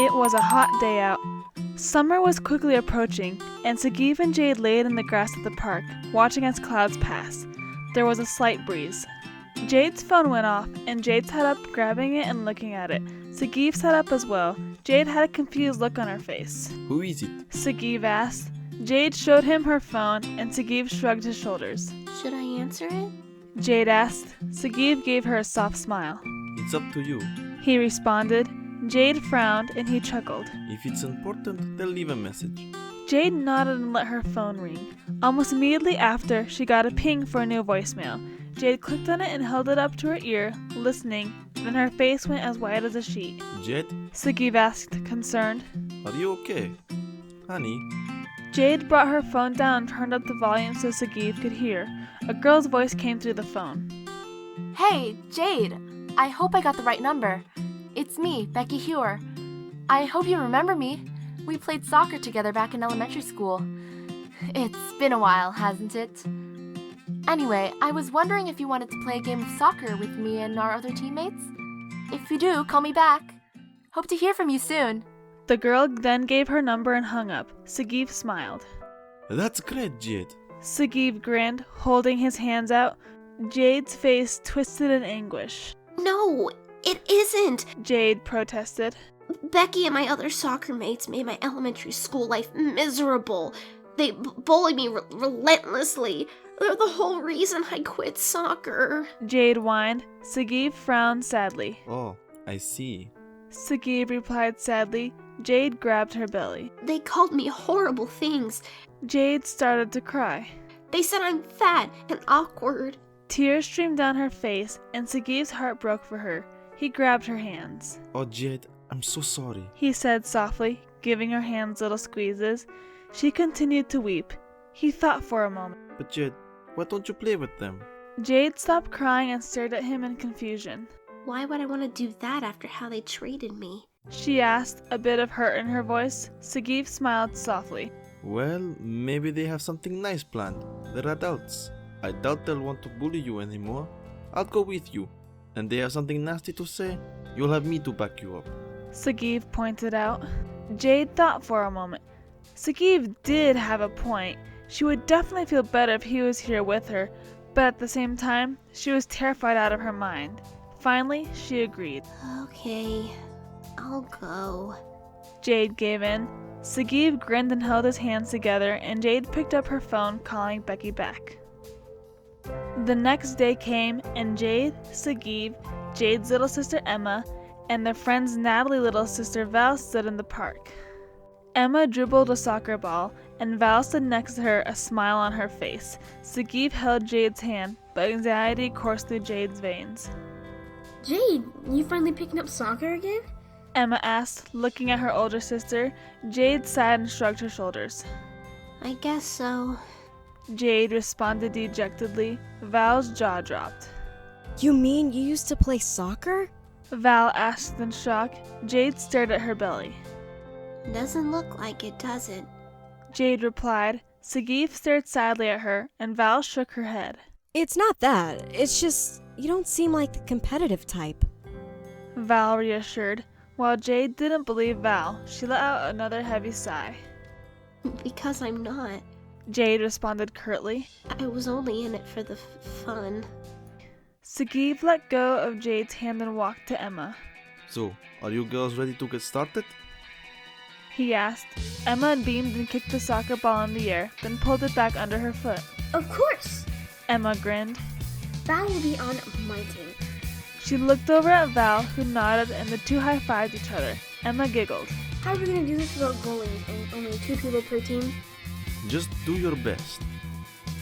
It was a hot day out. Summer was quickly approaching, and Sagiv and Jade laid in the grass at the park, watching as clouds passed. There was a slight breeze. Jade's phone went off, and Jade sat up, grabbing it and looking at it. Sagiv sat up as well. Jade had a confused look on her face. Who is it? Sagiv asked. Jade showed him her phone, and Sagiv shrugged his shoulders. Should I answer it? Jade asked. Sagiv gave her a soft smile. It's up to you. He responded. Jade frowned, and he chuckled. If it's important, then leave a message. Jade nodded and let her phone ring. Almost immediately after, she got a ping for a new voicemail. Jade clicked on it and held it up to her ear, listening. Then her face went as white as a sheet. Jade? Sagiv asked, concerned. Are you okay? Honey? Jade brought her phone down and turned up the volume so Sagiv could hear. A girl's voice came through the phone. Hey, Jade. I hope I got the right number. It's me, Becky Hewer. I hope you remember me. We played soccer together back in elementary school. It's been a while, hasn't it? Anyway, I was wondering if you wanted to play a game of soccer with me and our other teammates. If you do, call me back. Hope to hear from you soon. The girl then gave her number and hung up. Sagiv smiled. That's great, Jade. Sagiv grinned, holding his hands out. Jade's face twisted in anguish. No, it isn't, Jade protested. Becky and my other soccer mates made my elementary school life miserable. They bullied me relentlessly. They're the whole reason I quit soccer. Jade whined. Sagiv frowned sadly. Oh, I see. Sagiv replied sadly. Jade grabbed her belly. They called me horrible things. Jade started to cry. They said I'm fat and awkward. Tears streamed down her face, and Sagiv's heart broke for her. He grabbed her hands. Oh, Jade, I'm so sorry. He said softly, giving her hands little squeezes. She continued to weep. He thought for a moment. But Jade, why don't you play with them? Jade stopped crying and stared at him in confusion. Why would I want to do that after how they treated me? She asked, a bit of hurt in her voice. Sagiv smiled softly. Well, maybe they have something nice planned. They're adults. I doubt they'll want to bully you anymore. I'll go with you. And they have something nasty to say? You'll have me to back you up. Sagiv pointed out. Jade thought for a moment. Sagiv did have a point. She would definitely feel better if he was here with her, but at the same time, she was terrified out of her mind. Finally, she agreed. Okay, I'll go. Jade gave in. Sagiv grinned and held his hands together, and Jade picked up her phone, calling Becky back. The next day came, and Jade, Sagiv, Jade's little sister Emma, and their friend's Natalie's little sister Val stood in the park. Emma dribbled a soccer ball, and Val stood next to her, a smile on her face. Sagiv held Jade's hand, but anxiety coursed through Jade's veins. Jade, you finally picking up soccer again? Emma asked, looking at her older sister. Jade sighed and shrugged her shoulders. I guess so. Jade responded dejectedly. Val's jaw dropped. You mean you used to play soccer? Val asked in shock. Jade stared at her belly. Doesn't look like it, does it? Jade replied. Sagiv stared sadly at her, and Val shook her head. It's not that. It's just, you don't seem like the competitive type. Val reassured. While Jade didn't believe Val, she let out another heavy sigh. Because I'm not. Jade responded curtly. I was only in it for the fun. Sagiv let go of Jade's hand and walked to Emma. So, are you girls ready to get started? He asked. Emma beamed and kicked the soccer ball in the air, then pulled it back under her foot. Of course! Emma grinned. Val will be on my team. She looked over at Val, who nodded, and the two high-fived each other. Emma giggled. How are we going to do this without goalies and only 2 people per team? Just do your best.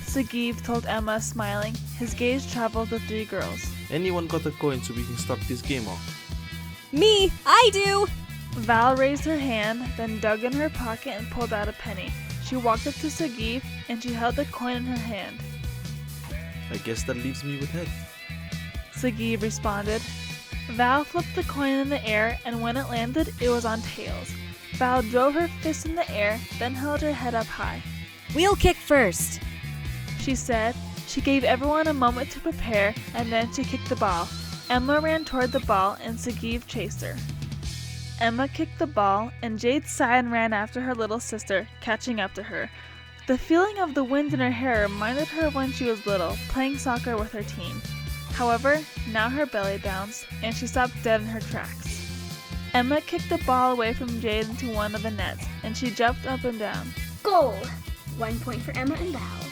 Sagiv told Emma, smiling. His gaze traveled to 3 girls. Anyone got a coin so we can start this game off? Me! I do! Val raised her hand, then dug in her pocket and pulled out a penny. She walked up to Sagiv, and she held the coin in her hand. I guess that leaves me with head. Sagiv responded. Val flipped the coin in the air, and when it landed, it was on tails. Val drove her fist in the air, then held her head up high. We'll kick first, She said. She gave everyone a moment to prepare, and then she kicked the ball. Emma ran toward the ball, and Sagiv chased her. Emma kicked the ball, and Jade sighed and ran after her little sister, catching up to her. The feeling of the wind in her hair reminded her of when she was little, playing soccer with her team. However, now her belly bounced, and she stopped dead in her tracks. Emma kicked the ball away from Jade into one of the nets, and she jumped up and down. Goal! 1 point for Emma and Val.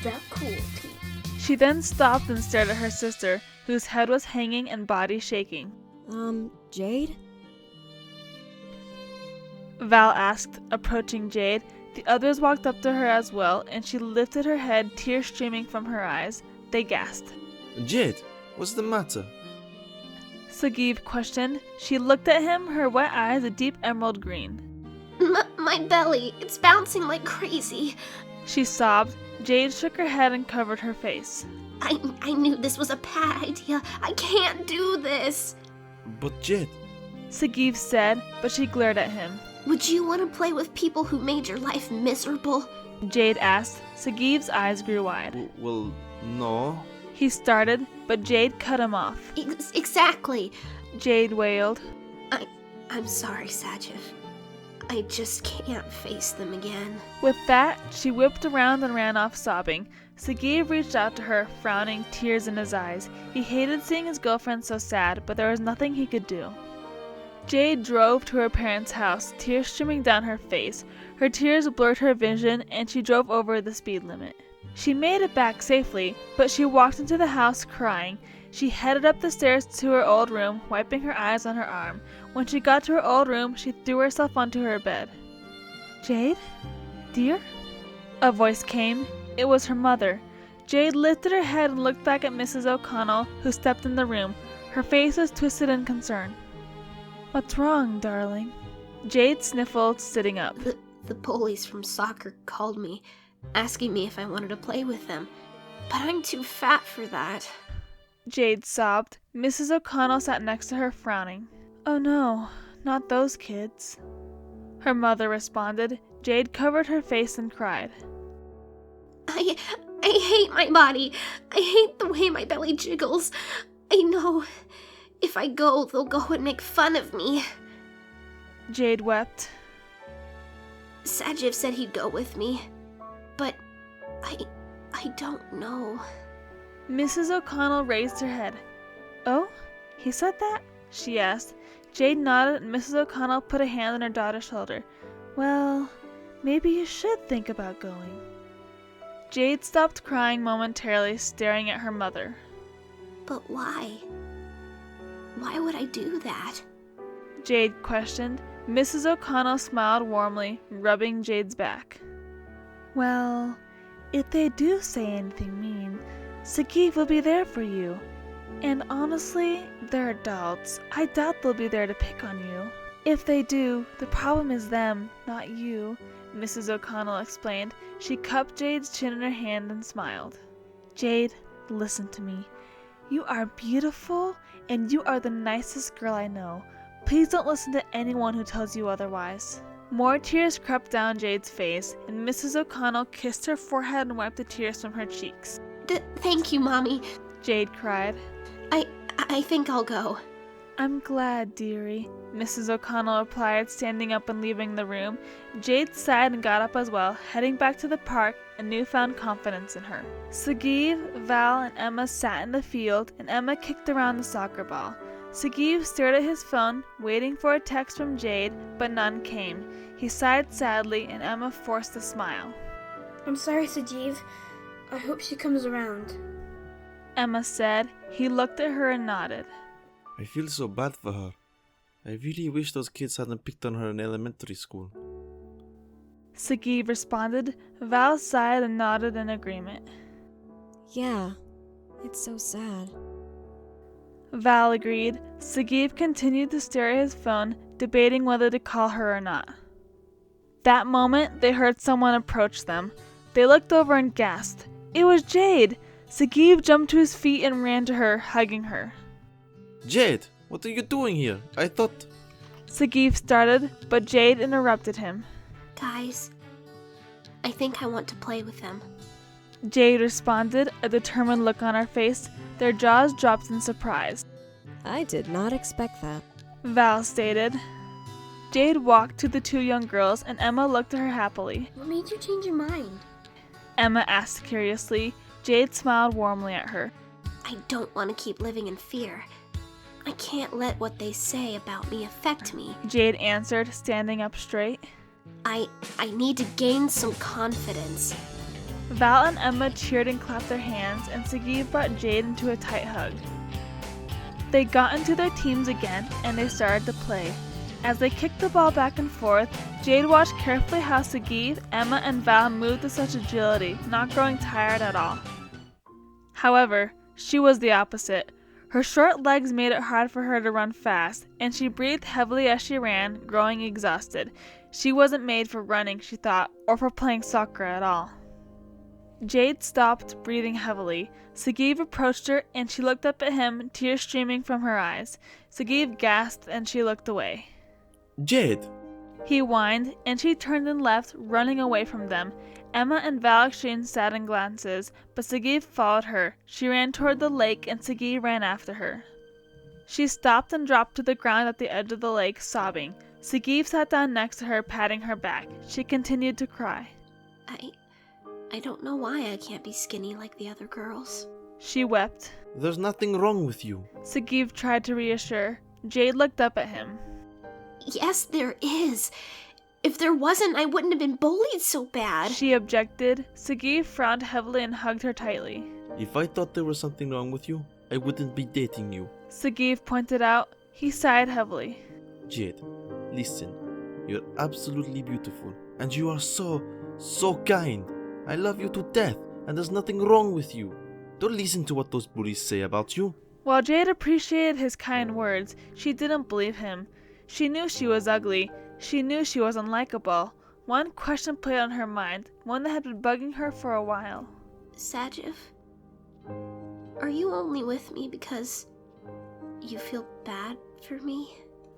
The cool team. She then stopped and stared at her sister, whose head was hanging and body shaking. Jade? Val asked, approaching Jade. The others walked up to her as well, and she lifted her head, tears streaming from her eyes. They gasped. Jade, what's the matter? Sagiv questioned. She looked at him, her wet eyes a deep emerald green. My belly, it's bouncing like crazy. She sobbed. Jade shook her head and covered her face. I knew this was a bad idea. I can't do this. But Jade... Sagiv said, but she glared at him. Would you want to play with people who made your life miserable? Jade asked. Sagiv's eyes grew wide. Well, no. He started, but Jade cut him off. Exactly. Jade wailed. I'm sorry, Sagiv. I just can't face them again. With that, she whipped around and ran off sobbing. Sagiv reached out to her, frowning, tears in his eyes. He hated seeing his girlfriend so sad, but there was nothing he could do. Jade drove to her parents' house, tears streaming down her face. Her tears blurred her vision, and she drove over the speed limit. She made it back safely, but she walked into the house crying. She headed up the stairs to her old room, wiping her eyes on her arm. When she got to her old room, she threw herself onto her bed. Jade? Dear? A voice came. It was her mother. Jade lifted her head and looked back at Mrs. O'Connell, who stepped in the room. Her face was twisted in concern. What's wrong, darling? Jade sniffled, sitting up. The bullies from soccer called me, asking me if I wanted to play with them. But I'm too fat for that. Jade sobbed. Mrs. O'Connell sat next to her, frowning. Oh no, not those kids. Her mother responded. Jade covered her face and cried. I hate my body. I hate the way my belly jiggles. I know if I go, they'll go and make fun of me. Jade wept. Sagiv said he'd go with me, but I don't know. Mrs. O'Connell raised her head. Oh, he said that? She asked. Jade nodded and Mrs. O'Connell put a hand on her daughter's shoulder. Well, maybe you should think about going. Jade stopped crying momentarily, staring at her mother. But why? Why would I do that? Jade questioned. Mrs. O'Connell smiled warmly, rubbing Jade's back. Well, if they do say anything mean, Sagiv will be there for you. And honestly, they're adults. I doubt they'll be there to pick on you. If they do, the problem is them, not you, Mrs. O'Connell explained. She cupped Jade's chin in her hand and smiled. Jade, listen to me. You are beautiful, and you are the nicest girl I know. Please don't listen to anyone who tells you otherwise. More tears crept down Jade's face, and Mrs. O'Connell kissed her forehead and wiped the tears from her cheeks. Thank you, Mommy. Jade cried. I think I'll go. I'm glad, dearie, Mrs. O'Connell replied, standing up and leaving the room. Jade sighed and got up as well, heading back to the park, a newfound confidence in her. Sagiv, Val, and Emma sat in the field, and Emma kicked around the soccer ball. Sagiv stared at his phone, waiting for a text from Jade, but none came. He sighed sadly, and Emma forced a smile. I'm sorry, Sagiv. I hope she comes around. Emma said. He looked at her and nodded. I feel so bad for her. I really wish those kids hadn't picked on her in elementary school. Sagiv responded. Val sighed and nodded in agreement. Yeah, it's so sad. Val agreed. Sagiv continued to stare at his phone, debating whether to call her or not. That moment, they heard someone approach them. They looked over and gasped. It was Jade! Sagiv jumped to his feet and ran to her, hugging her. Jade, what are you doing here? I thought... Sagiv started, but Jade interrupted him. Guys, I think I want to play with them. Jade responded, a determined look on her face. Their jaws dropped in surprise. I did not expect that. Val stated. Jade walked to the two young girls and Emma looked at her happily. What made you change your mind? Emma asked curiously. Jade smiled warmly at her. I don't want to keep living in fear. I can't let what they say about me affect me. Jade answered, standing up straight. I need to gain some confidence. Val and Emma cheered and clapped their hands, and Sagiv brought Jade into a tight hug. They got into their teams again, and they started to play. As they kicked the ball back and forth, Jade watched carefully how Sagiv, Emma, and Val moved with such agility, not growing tired at all. However, she was the opposite. Her short legs made it hard for her to run fast, and she breathed heavily as she ran, growing exhausted. She wasn't made for running, she thought, or for playing soccer at all. Jade stopped, breathing heavily. Sagiv approached her, and she looked up at him, tears streaming from her eyes. Sagiv gasped, and she looked away. Jade! He whined, and she turned and left, running away from them. Emma and Val exchanged saddened glances, but Sagiv followed her. She ran toward the lake, and Sagiv ran after her. She stopped and dropped to the ground at the edge of the lake, sobbing. Sagiv sat down next to her, patting her back. She continued to cry. I don't know why I can't be skinny like the other girls. She wept. There's nothing wrong with you. Sagiv tried to reassure. Jade looked up at him. Yes, there is. If there wasn't, I wouldn't have been bullied so bad. She objected. Sagiv frowned heavily and hugged her tightly. If I thought there was something wrong with you, I wouldn't be dating you. Sagiv pointed out. He sighed heavily. Jade, listen. You're absolutely beautiful. And you are so kind. I love you to death, and there's nothing wrong with you. Don't listen to what those bullies say about you. While Jade appreciated his kind words, she didn't believe him. She knew she was ugly. She knew she was unlikable. One question played on her mind, one that had been bugging her for a while. Sagiv, are you only with me because you feel bad for me?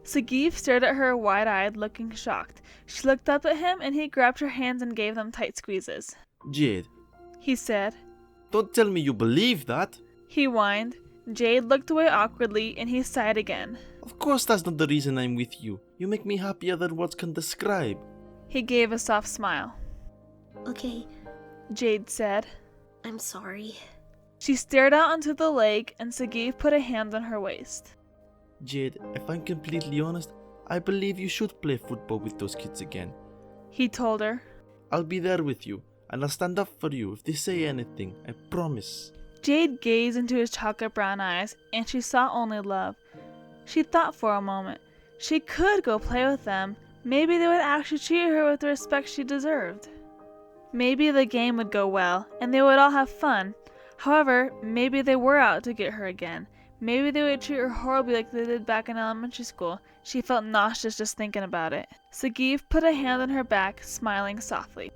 Sagiv stared at her wide-eyed, looking shocked. She looked up at him, and he grabbed her hands and gave them tight squeezes. Jade, He said. don't tell me you believe that. He whined. Jade looked away awkwardly, and he sighed again. Of course that's not the reason I'm with you. You make me happier than words can describe. He gave a soft smile. Okay, Jade said. I'm sorry. She stared out onto the lake, and Sagiv put a hand on her waist. Jade, if I'm completely honest, I believe you should play football with those kids again. He told her. I'll be there with you, and I'll stand up for you if they say anything, I promise. Jade gazed into his chocolate brown eyes, and she saw only love. She thought for a moment. She could go play with them. Maybe they would actually treat her with the respect she deserved. Maybe the game would go well, and they would all have fun. However, maybe they were out to get her again. Maybe they would treat her horribly like they did back in elementary school. She felt nauseous just thinking about it. Sagiv put a hand on her back, smiling softly.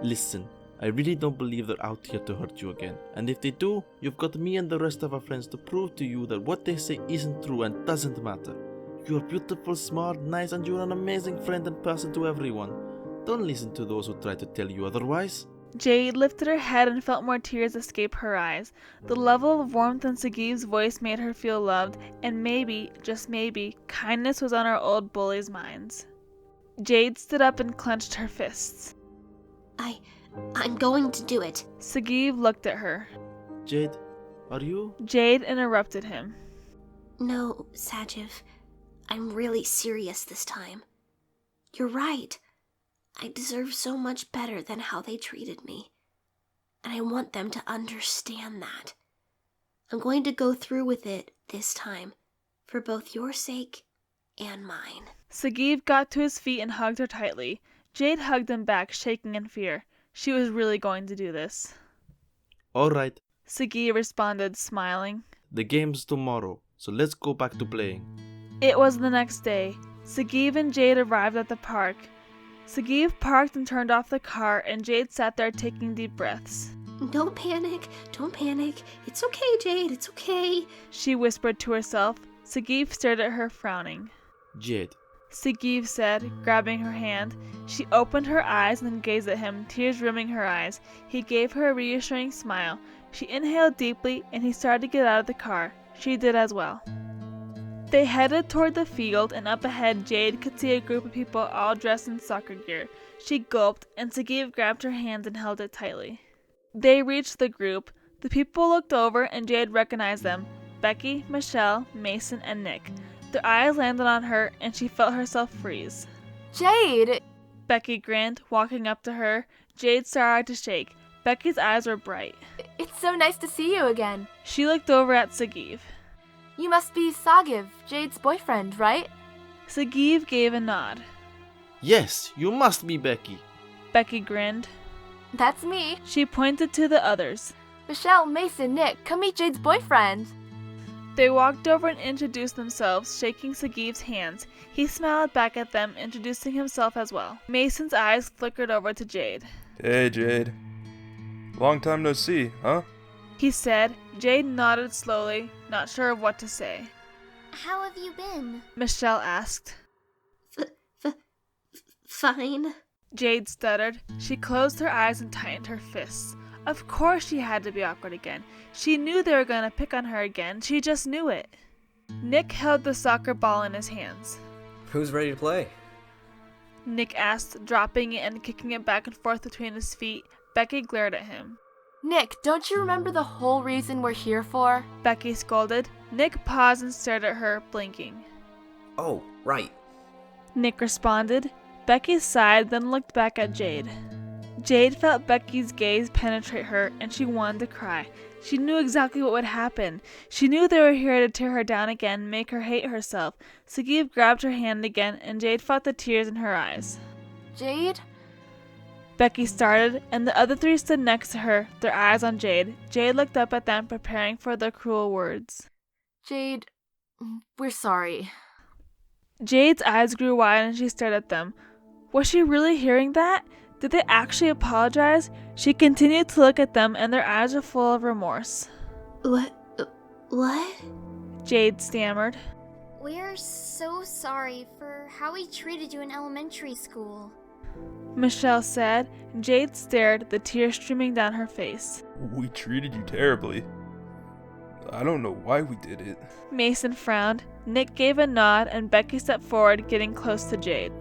Listen, I really don't believe they're out here to hurt you again. And if they do, you've got me and the rest of our friends to prove to you that what they say isn't true and doesn't matter. You're beautiful, smart, nice, and you're an amazing friend and person to everyone. Don't listen to those who try to tell you otherwise. Jade lifted her head and felt more tears escape her eyes. The level of warmth in Sagiv's voice made her feel loved, and maybe, just maybe, kindness was on our old bullies' minds. Jade stood up and clenched her fists. I'm going to do it. Sagiv looked at her. Jade, are you? Jade interrupted him. No, Sagiv. I'm really serious this time. You're right. I deserve so much better than how they treated me. And I want them to understand that. I'm going to go through with it this time, for both your sake and mine. Sagiv got to his feet and hugged her tightly. Jade hugged him back, shaking in fear. She was really going to do this. Alright, Sagiv responded, smiling. the game's tomorrow, so let's go back to playing. It was the next day. Sagiv and Jade arrived at the park. Sagiv parked and turned off the car, and Jade sat there taking deep breaths. Don't panic. It's okay, Jade, it's okay. She whispered to herself. Sagiv stared at her, frowning. Jade, Sagiv said, grabbing her hand. She opened her eyes and gazed at him, tears rimming her eyes. He gave her a reassuring smile. She inhaled deeply, and he started to get out of the car. She did as well. They headed toward the field, and up ahead Jade could see a group of people all dressed in soccer gear. She gulped, and Sagiv grabbed her hand and held it tightly. They reached the group. The people looked over, and Jade recognized them: Becky, Michelle, Mason, and Nick. Their eyes landed on her, and she felt herself freeze. Jade! Becky grinned, walking up to her. Jade started to shake. Becky's eyes were bright. It's so nice to see you again. She looked over at Sagiv. You must be Sagiv, Jade's boyfriend, right? Sagiv gave a nod. Yes, you must be Becky. Becky grinned. That's me. She pointed to the others. Michelle, Mason, Nick, come meet Jade's boyfriend. They walked over and introduced themselves, shaking Sagiv's hands. He smiled back at them, introducing himself as well. Mason's eyes flickered over to Jade. Hey, Jade. Long time no see, huh? He said. Jade nodded slowly, not sure of what to say. How have you been? Michelle asked. Fine. Jade stuttered. She closed her eyes and tightened her fists. Of course she had to be awkward again. She knew they were going to pick on her again. She just knew it. Nick held the soccer ball in his hands. Who's ready to play? Nick asked, dropping it and kicking it back and forth between his feet. Becky glared at him. Nick, don't you remember the whole reason we're here for? Becky scolded. Nick paused and stared at her, blinking. Oh, right. Nick responded. Becky sighed, then looked back at Jade. Jade felt Becky's gaze penetrate her, and she wanted to cry. She knew exactly what would happen. She knew they were here to tear her down again, make her hate herself. Sagiv grabbed her hand again, and Jade felt the tears in her eyes. Jade? Becky started, and the other three stood next to her, their eyes on Jade. Jade looked up at them, preparing for their cruel words. Jade, we're sorry. Jade's eyes grew wide and she stared at them. Was she really hearing that? Did they actually apologize? She continued to look at them, and their eyes were full of remorse. What? Jade stammered. We're so sorry for how we treated you in elementary school. Michelle said. Jade stared, the tears streaming down her face. We treated you terribly. I don't know why we did it. Mason frowned. Nick gave a nod, and Becky stepped forward, getting close to Jade.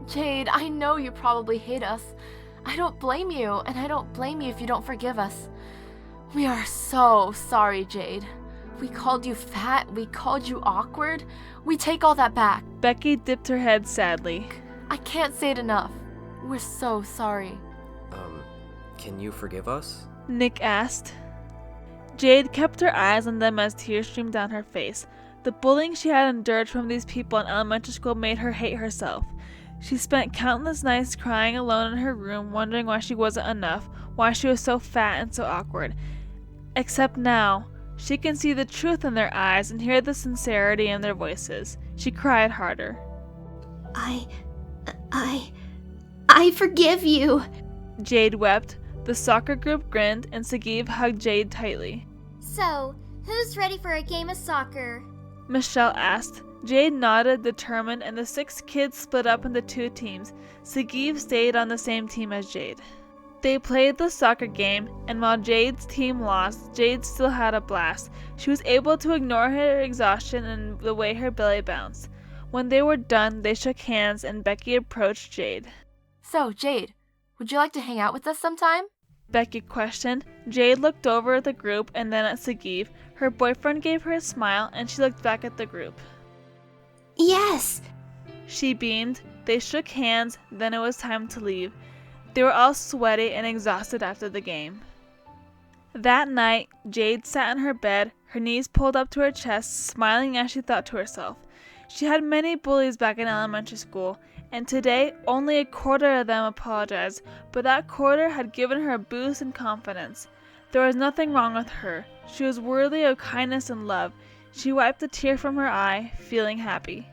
Jade, I know you probably hate us. I don't blame you, and I don't blame you if you don't forgive us. We are so sorry, Jade. We called you fat, we called you awkward. We take all that back. Becky dipped her head sadly. I can't say it enough. We're so sorry. Can you forgive us? Nick asked. Jade kept her eyes on them as tears streamed down her face. The bullying she had endured from these people in elementary school made her hate herself. She spent countless nights crying alone in her room, wondering why she wasn't enough, why she was so fat and so awkward. Except now, she can see the truth in their eyes and hear the sincerity in their voices. She cried harder. I forgive you. Jade wept. The soccer group grinned, and Sagiv hugged Jade tightly. So, who's ready for a game of soccer? Michelle asked. Jade nodded, determined, and the 6 kids split up into 2 teams. Sagiv stayed on the same team as Jade. They played the soccer game, and while Jade's team lost, Jade still had a blast. She was able to ignore her exhaustion and the way her belly bounced. When they were done, they shook hands, and Becky approached Jade. So, Jade, would you like to hang out with us sometime? Becky questioned. Jade looked over at the group and then at Sagiv. Her boyfriend gave her a smile, and she looked back at the group. Yes. She beamed. They shook hands, then it was time to leave. They were all sweaty and exhausted after the game. That night, Jade sat in her bed, her knees pulled up to her chest, smiling as she thought to herself. She had many bullies back in elementary school, and today only a quarter of them apologized, but that quarter had given her a boost in confidence. There was nothing wrong with her. She was worthy of kindness and love. She wiped a tear from her eye, feeling happy.